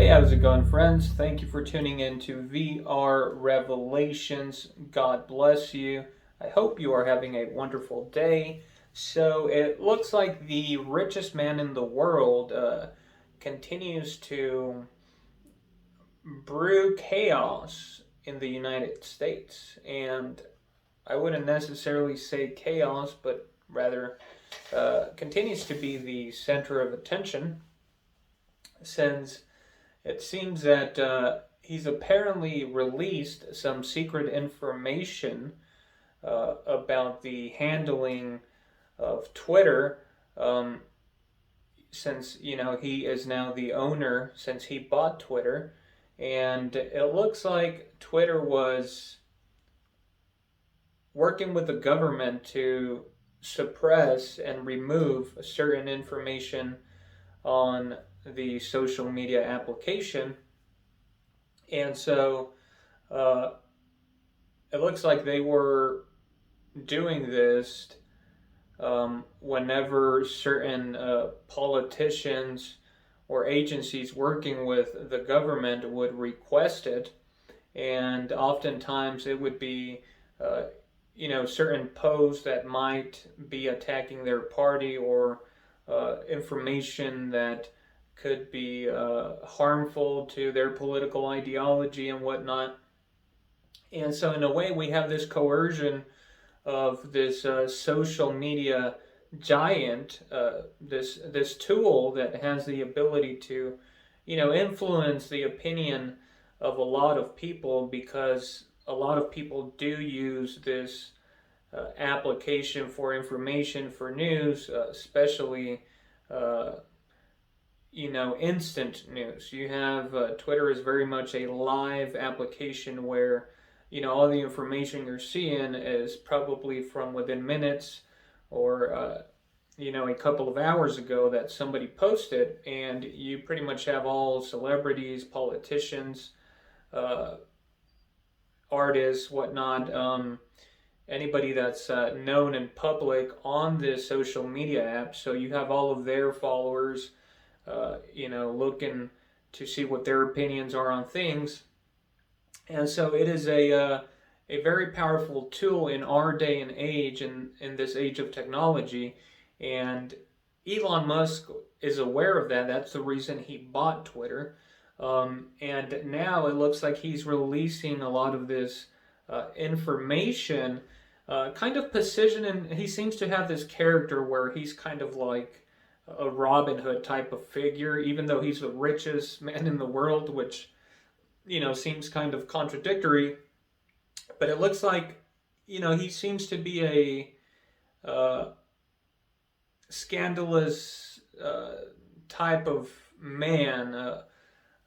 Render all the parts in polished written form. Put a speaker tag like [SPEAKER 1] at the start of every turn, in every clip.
[SPEAKER 1] Hey, how's it going, friends? Thank you for tuning in to VR Revelations. God bless you. I hope you are having a wonderful day. So, it looks like the richest man in the world continues to brew chaos in the United States. And I wouldn't necessarily say chaos, but rather continues to be the center of attention since it seems that he's apparently released some secret information about the handling of Twitter, um, since he is now the owner since he bought Twitter, and it looks like Twitter was working with the government to suppress and remove certain information on the social media application. And so uh, it looks like they were doing this whenever certain politicians or agencies working with the government would request it. And oftentimes it would be, certain posts that might be attacking their party or information that could be harmful to their political ideology and whatnot. And so, in a way, we have this coercion of this social media giant, this tool that has the ability to, influence the opinion of a lot of people because a lot of people do use this application for information for news, especially uh, instant news. You have Twitter is very much a live application where, all the information you're seeing is probably from within minutes or, a couple of hours ago that somebody posted, and you pretty much have all celebrities, politicians, uh, artists, whatnot, anybody that's known in public on this social media app. So you have all of their followers looking to see what their opinions are on things. And so it is a very powerful tool in our day and age, in this age of technology. And Elon Musk is aware of that. That's the reason he bought Twitter. And now it looks like he's releasing a lot of this information, kind of precision. And he seems to have this character where he's kind of like a Robin Hood type of figure, even though he's the richest man in the world, which seems kind of contradictory. But it looks like he seems to be a scandalous type of man,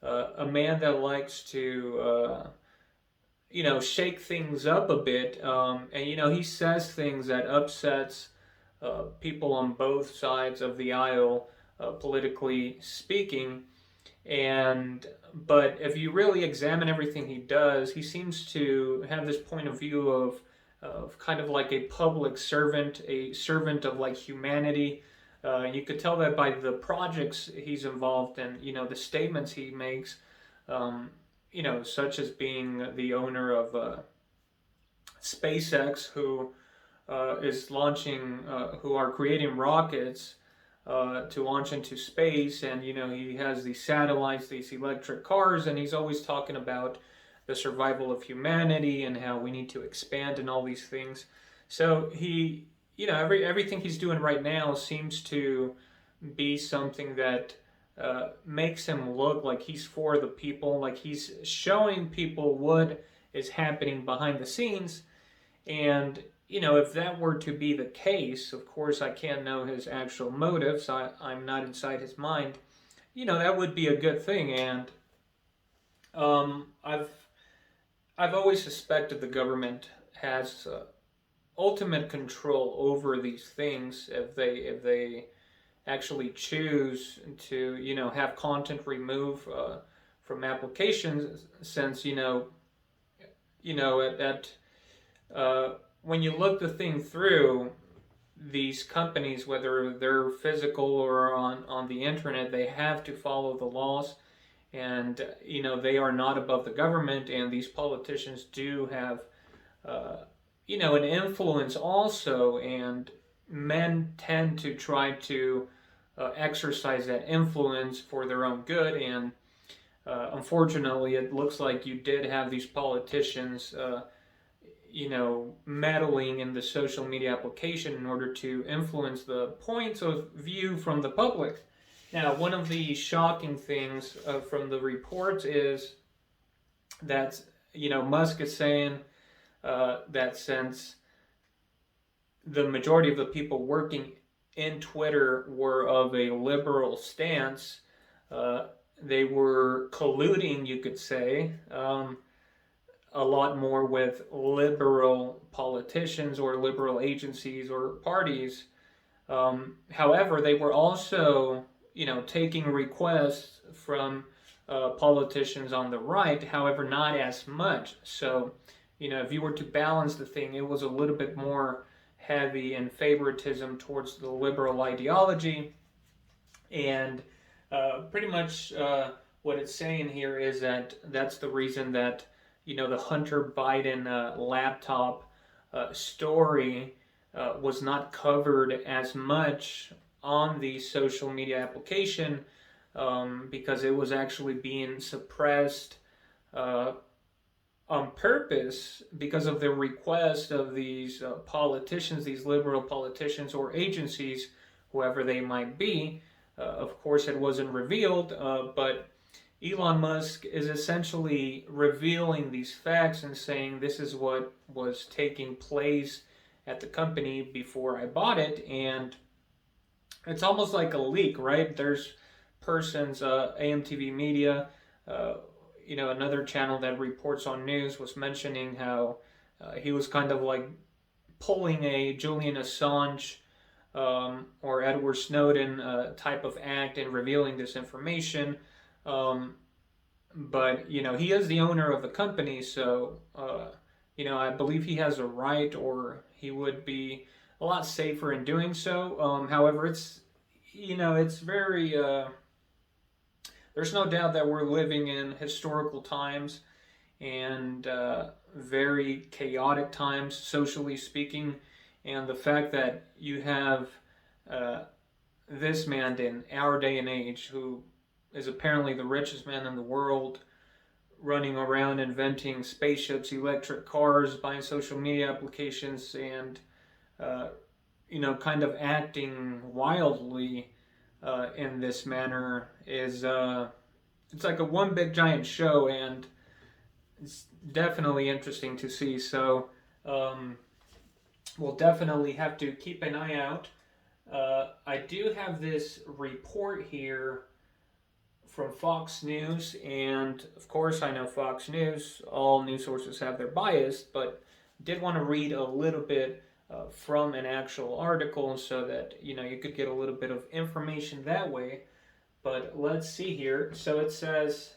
[SPEAKER 1] a man that likes to shake things up a bit, and he says things that upsets people on both sides of the aisle, politically speaking. And but if you really examine everything he does, he seems to have this point of view of kind of like a public servant, a servant of like humanity. You could tell that by the projects he's involved in, the statements he makes, such as being the owner of SpaceX, who is launching, who are creating rockets to launch into space. And he has these satellites, these electric cars, and he's always talking about the survival of humanity and how we need to expand and all these things. So he, everything he's doing right now seems to be something that makes him look like he's for the people, like he's showing people what is happening behind the scenes. And if that were to be the case, of course, I can't know his actual motives. I'm not inside his mind. That would be a good thing. And I've always suspected the government has ultimate control over these things if they actually choose to have content removed from applications. Since at when you look the thing through, these companies, whether they're physical or on the internet, they have to follow the laws. and they are not above the government, and these politicians do have an influence also, and men tend to try to exercise that influence for their own good. And unfortunately, it looks like you did have these politicians meddling in the social media application in order to influence the points of view from the public. Now, one of the shocking things from the reports is that, Musk is saying that since the majority of the people working in Twitter were of a liberal stance, they were colluding, you could say, a lot more with liberal politicians or liberal agencies or parties. However, they were also, taking requests from politicians on the right, however, not as much. So, if you were to balance the thing, it was a little bit more heavy in favoritism towards the liberal ideology. And pretty much what it's saying here is that that's the reason that, the Hunter Biden laptop story was not covered as much on the social media application, because it was actually being suppressed on purpose because of the request of these politicians, these liberal politicians or agencies, whoever they might be. Of course, it wasn't revealed, but Elon Musk is essentially revealing these facts and saying this is what was taking place at the company before I bought it. And it's almost like a leak, right? There's persons, AMTV Media, another channel that reports on news, was mentioning how he was kind of like pulling a Julian Assange or Edward Snowden type of act in revealing this information. But, he is the owner of the company, so, I believe he has a right, or he would be a lot safer in doing so. However, it's very, there's no doubt that we're living in historical times and very chaotic times, socially speaking. And the fact that you have this man in our day and age, who is apparently the richest man in the world, running around inventing spaceships, electric cars, buying social media applications, and kind of acting wildly in this manner is it's like a one big giant show, and it's definitely interesting to see. So we'll definitely have to keep an eye out. I do have this report here from Fox News, and of course I know Fox News, all news sources have their bias, but did want to read a little bit from an actual article so that you could get a little bit of information that way. But let's see here. So it says,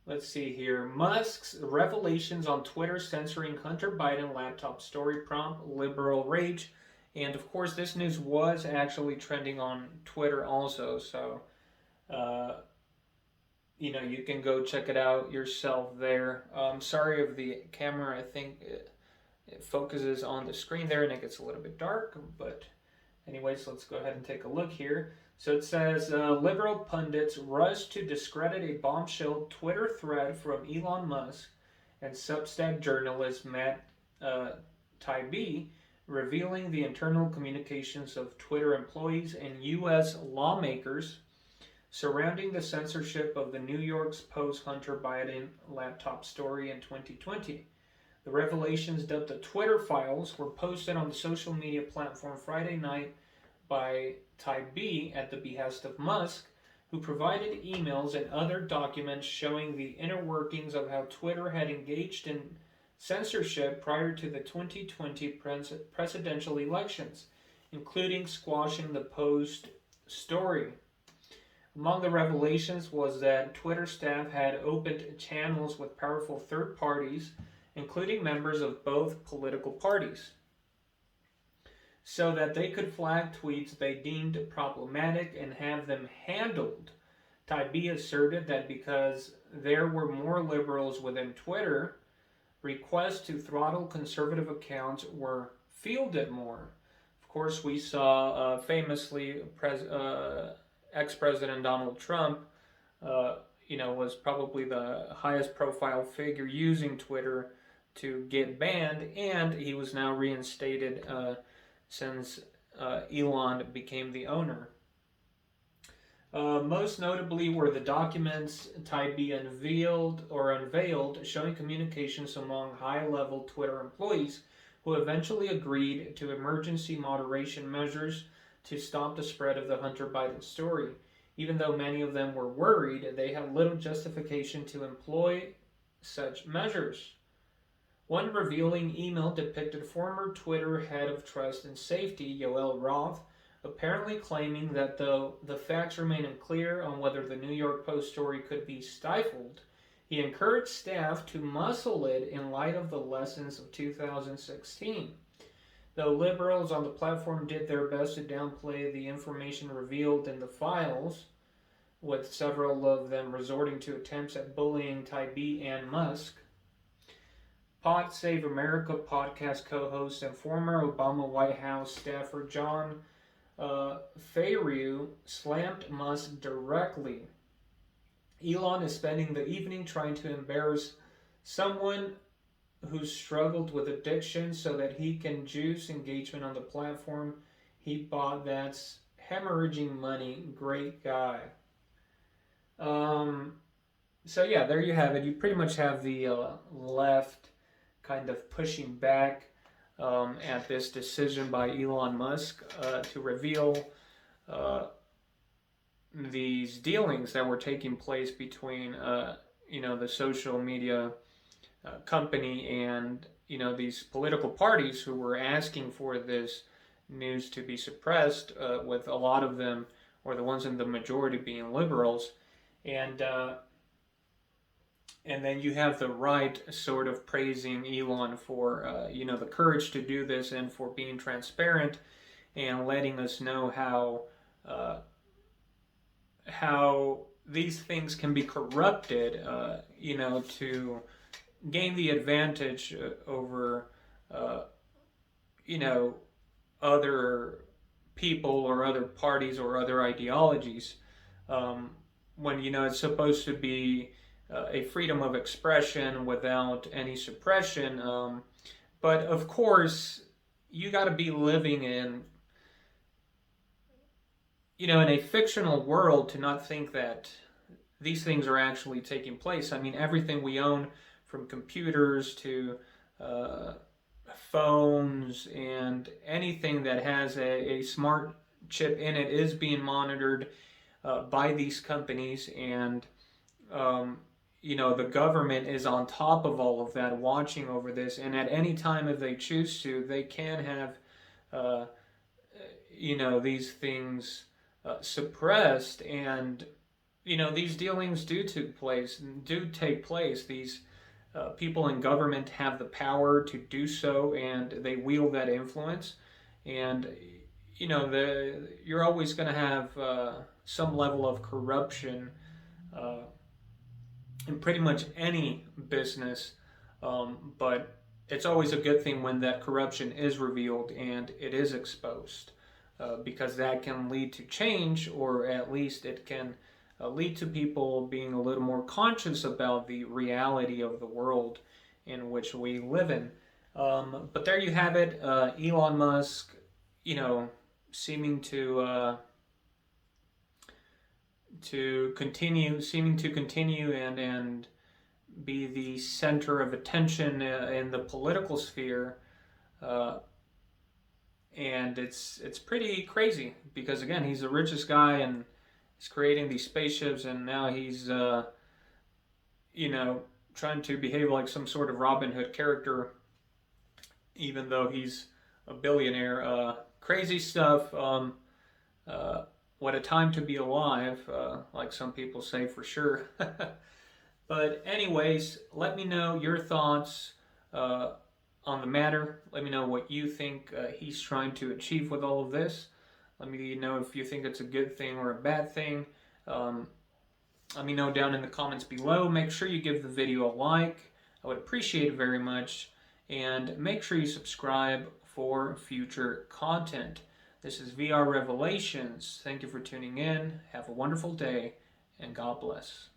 [SPEAKER 1] let's see here, Musk's revelations on Twitter censoring Hunter Biden laptop story prompt liberal rage. And of course, this news was actually trending on Twitter also, so you can go check it out yourself there. Sorry if the camera, I think it focuses on the screen there and it gets a little bit dark, but anyways, let's go ahead and take a look here. So it says, liberal pundits rush to discredit a bombshell Twitter thread from Elon Musk and Substack journalist Matt Taibbi, revealing the internal communications of Twitter employees and U.S. lawmakers surrounding the censorship of the New York Post Hunter Biden laptop story in 2020. The revelations, dubbed the Twitter files, were posted on the social media platform Friday night by Taibbi at the behest of Musk, who provided emails and other documents showing the inner workings of how Twitter had engaged in censorship prior to the 2020 presidential elections, including squashing the Post story. Among the revelations was that Twitter staff had opened channels with powerful third parties, including members of both political parties. so that they could flag tweets they deemed problematic and have them handled. Taibbi asserted that because there were more liberals within Twitter, requests to throttle conservative accounts were fielded more. Of course, we saw famously ex-president Donald Trump, uh, was probably the highest profile figure using Twitter to get banned, and he was now reinstated since Elon became the owner. Most notably were the documents Taibbi unveiled showing communications among high-level Twitter employees who eventually agreed to emergency moderation measures to stop the spread of the Hunter Biden story. Even though many of them were worried, they had little justification to employ such measures. One revealing email depicted former Twitter head of trust and safety, Yoel Roth, apparently claiming that though the facts remain unclear on whether the New York Post story could be stifled, he encouraged staff to muscle it in light of the lessons of 2016. Though liberals on the platform did their best to downplay the information revealed in the files, with several of them resorting to attempts at bullying Taibbi and Musk, Pod Save America podcast co-host and former Obama White House staffer John Fayru slammed Musk directly. Elon is spending the evening trying to embarrass someone who struggled with addiction so that he can juice engagement on the platform he bought that's hemorrhaging money. Great guy. So yeah, there you have it. You pretty much have the left kind of pushing back at this decision by Elon Musk to reveal these dealings that were taking place between the social media company and these political parties who were asking for this news to be suppressed, with a lot of them, or the ones in the majority, being liberals. And then you have the right sort of praising Elon for the courage to do this and for being transparent and letting us know how these things can be corrupted, to gain the advantage over other people or other parties or other ideologies, when it's supposed to be a freedom of expression without any suppression. But of course, you got to be living in a fictional world to not think that these things are actually taking place. I mean, everything we own, from computers to phones and anything that has a smart chip in it, is being monitored by these companies, and the government is on top of all of that, watching over this, and at any time, if they choose to, they can have these things suppressed, and these dealings do take place. These people in government have the power to do so, and they wield that influence. And you're always going to have some level of corruption in pretty much any business, but it's always a good thing when that corruption is revealed and it is exposed, because that can lead to change, or at least it can lead to people being a little more conscious about the reality of the world in which we live in. But there you have it. Elon Musk, seeming to continue and be the center of attention in the political sphere, and it's pretty crazy, because again, he's the richest guy and he's creating these spaceships, and now he's trying to behave like some sort of Robin Hood character, even though he's a billionaire. Crazy stuff. What a time to be alive, like some people say, for sure. But anyways, let me know your thoughts on the matter. Let me know what you think he's trying to achieve with all of this. Let me know if you think it's a good thing or a bad thing. Um, Let me know down in the comments below. Make sure you give the video a like. I would appreciate it very much. And make sure you subscribe for future content. This is VR Revelations. Thank you for tuning in. Have a wonderful day, and God bless.